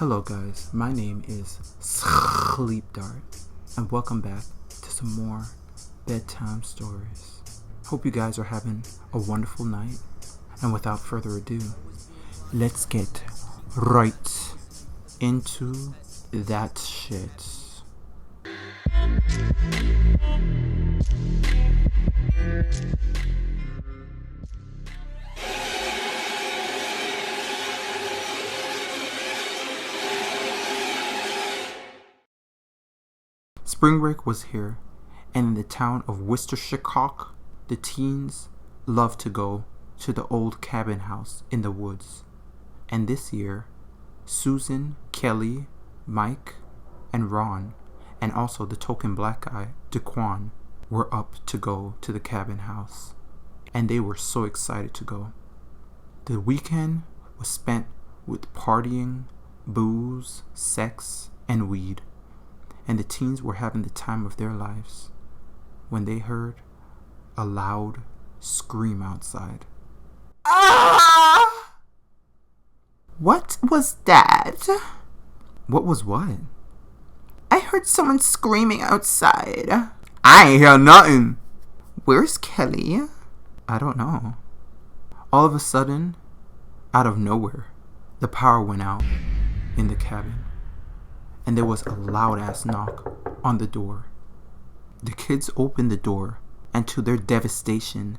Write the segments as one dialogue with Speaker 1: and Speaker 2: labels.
Speaker 1: Hello guys, my name is Sleep Dart, and welcome back to some more bedtime stories. Hope you guys are having a wonderful night, and without further ado, let's get right into that shit. Spring break was here, and in the town of Worcestershire, the teens loved to go to the old cabin house in the woods. And this year, Susan, Kelly, Mike, and Ron, and also the token black guy, Daquan, were up to go to the cabin house. And they were so excited to go. The weekend was spent with partying, booze, sex, and weed. And the teens were having the time of their lives when they heard a loud scream outside. Ah!
Speaker 2: What was that?
Speaker 1: What was what?
Speaker 2: I heard someone screaming outside.
Speaker 1: I ain't hear nothing.
Speaker 2: Where's Kelly?
Speaker 1: I don't know. All of a sudden, out of nowhere, the power went out in the cabin. And there was a loud ass knock on the door. The kids opened the door, and to their devastation,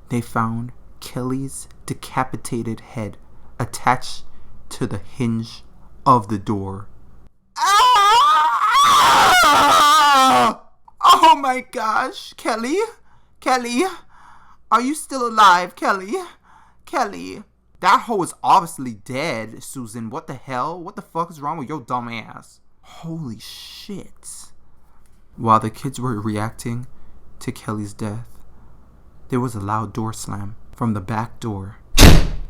Speaker 1: they found Kelly's decapitated head attached to the hinge of the door.
Speaker 2: Ah! Oh my gosh, Kelly? Kelly? Are you still alive, Kelly? Kelly?
Speaker 1: That hoe is obviously dead, Susan. What the hell? What the fuck is wrong with your dumb ass? Holy shit. While the kids were reacting to Kelly's death, there was a loud door slam from the back door,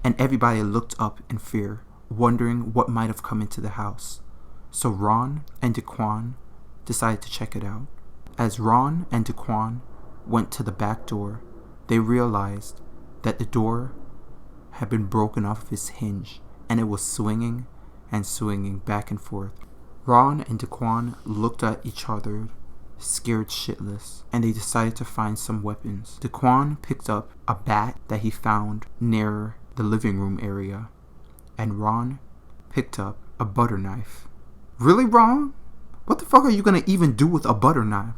Speaker 1: and everybody looked up in fear, wondering what might have come into the house. So Ron and Daquan decided to check it out. As Ron and Daquan went to the back door, they realized that the door had been broken off of its hinge, and it was swinging and swinging back and forth. Ron and Daquan looked at each other, scared shitless, and they decided to find some weapons. Daquan picked up a bat that he found near the living room area, and Ron picked up a butter knife. Really, Ron? What the fuck are you gonna even do with a butter knife?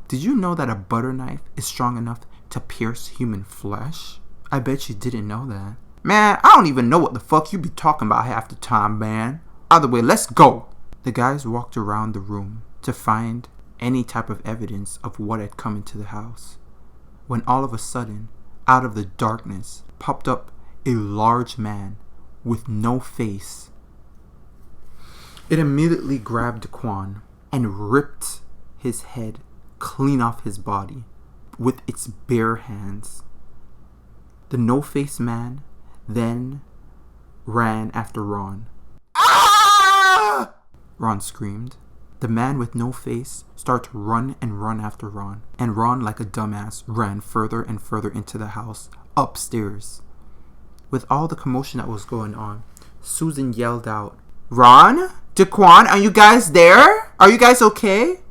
Speaker 1: Did you know that a butter knife is strong enough to pierce human flesh? I bet you didn't know that. Man, I don't even know what the fuck you be talking about half the time, man. Either way, let's go. The guys walked around the room to find any type of evidence of what had come into the house, when all of a sudden, out of the darkness, popped up a large man with no face. It immediately grabbed Daquan and ripped his head clean off his body with its bare hands. The no-face man then ran after Ron.
Speaker 2: Ah!
Speaker 1: Ron screamed. The man with no face started to run and run after Ron, and Ron, like a dumbass, ran further and further into the house, upstairs. With all the commotion that was going on, Susan yelled out, "Ron? Daquan, are you guys there? Are you guys okay?"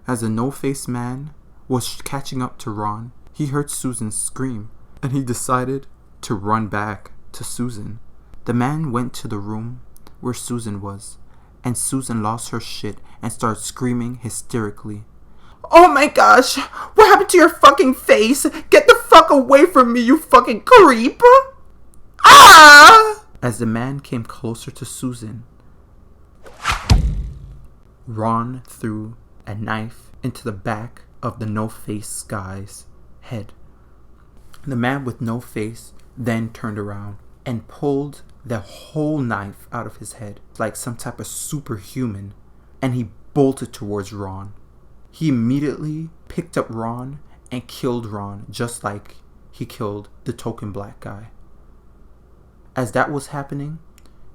Speaker 1: As the no-face man was catching up to Ron, he heard Susan scream, and he decided to run back to Susan. The man went to the room where Susan was, and Susan lost her shit and started screaming hysterically.
Speaker 2: Oh my gosh, what happened to your fucking face? Get the fuck away from me, you fucking creep! Ah!
Speaker 1: As the man came closer to Susan, Ron threw a knife into the back of the no-face guy's head. The man with no face then turned around and pulled the whole knife out of his head like some type of superhuman, and he bolted towards Ron. He immediately picked up Ron and killed Ron just like he killed the token black guy. As that was happening,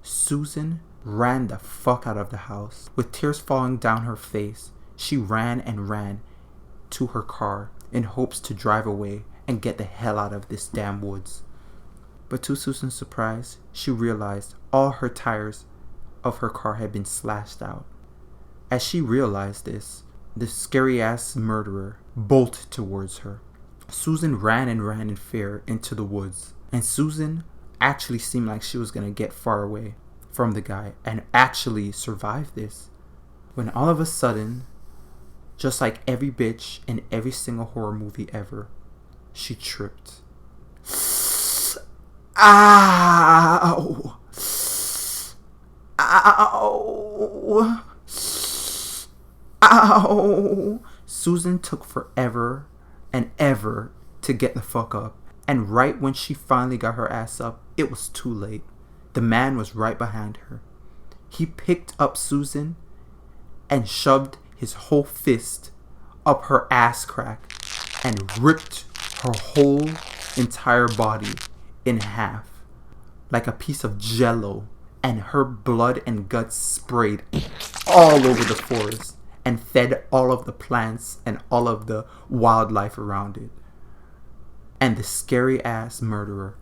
Speaker 1: Susan ran the fuck out of the house. With tears falling down her face, she ran and ran to her car in hopes to drive away and get the hell out of this damn woods. But to Susan's surprise, she realized all her tires of her car had been slashed out. As she realized this, the scary-ass murderer bolted towards her. Susan ran in fear into the woods. And Susan actually seemed like she was going to get far away from the guy and actually survive this. When all of a sudden, just like every bitch in every single horror movie ever, she tripped. Ow! Ow! Ow! Susan took forever and ever to get the fuck up. And right when she finally got her ass up, it was too late. The man was right behind her. He picked up Susan and shoved his whole fist up her ass crack and ripped her whole entire body in half like a piece of jello, and her blood and guts sprayed all over the forest and fed all of the plants and all of the wildlife around it. And the scary ass murderer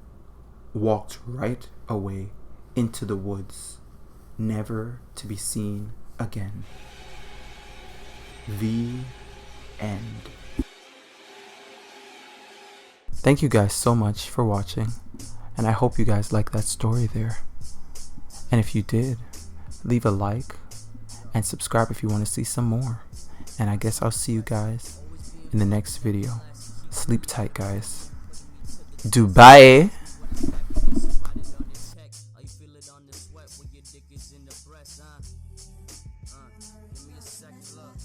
Speaker 1: walked right away into the woods, never to be seen again. The end. Thank you guys so much for watching, and I hope you guys liked that story there. And if you did, leave a like and subscribe if you want to see some more. And I guess I'll see you guys in the next video. Sleep tight, guys. Dubai. Give me a second look.